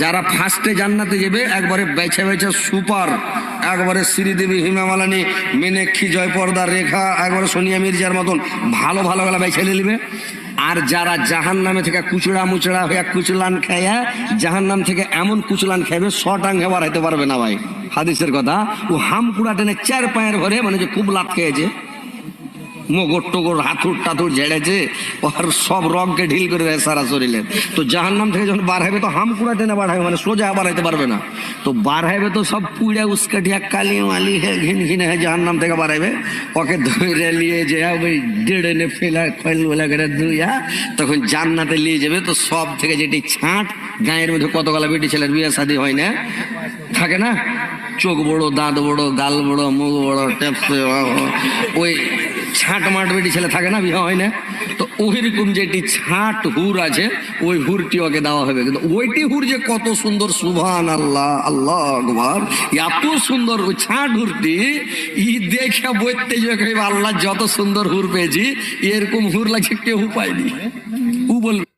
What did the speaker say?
যারা ফার্স্টে জান্নাতে যাবে একবারে বেছে বেছে সুপার, একবারে শ্রীদেবী, হিমামালানি, মীনাক্ষী, জয়পর্দা, রেখা, একবারে সোনিয়া মির্জার মতন ভালো ভালো গলা বেছে নিবে। আর যারা জাহান নামে থেকে কুচড়া মুচড়া হয়ে কুচলান খাইয়া জাহান নাম থেকে এমন কুচলান খাইবে 100 টাঙ্গে বাড়াইতে পারবে না ভাই, হাদিসের কথা। ও হামকুড়া টেনে 4 পায়ের ঘরে, মানে যে খুব লাভ খেয়েছে, মোগর টোগর হাতুর টাতুর ঝেড়েছে, ওর সব রগকে ঢিল করে দেয় সারা শরীরে। তো জাহান্নাম থেকে যখন বার হবে তো হামকুড়া টেনে বাড়াবে, মানে সোজা বাড়াইতে পারবে না। তো বার হবে তো সব পুড়া উস্কাটিয়া কালি মালি হে ঘিন ঘিনে হে জাহান্নাম থেকে বাড়াইবে। ওকে ধরে নিয়ে যে ওই ডেড়ে ফেলা খৈল বলে করে ধুইয়া তখন জান্নাতে নিয়ে যাবে। তো সব থেকে যেটি ছাঁট, গায়ের মধ্যে কতগুলা বেটি ছেলের বিয়ে শাদী হয় না, থাকে না, চোখ বড়, দাঁত বড়, গাল বড়, মুখ বড়, টেপসে, ওই ছাঁট মাঠ বেটি ছেলে থাকে না, বিয়ে হয় না। তো ওই রকম যেটি ছাঁট হুর আছে ওই হুরটি ওকে দেওয়া হবে। কিন্তু ওইটি হুর যে কত সুন্দর, সুবহান আল্লাহ, আল্লাহ আকবার, এত সুন্দর ওই ছাঁট হুরটি, ই দেখে বইতে যে আল্লাহ যত সুন্দর হুর পেয়েছি, এরকম হুর লাগছে কেউ পায়নি। ও বলবে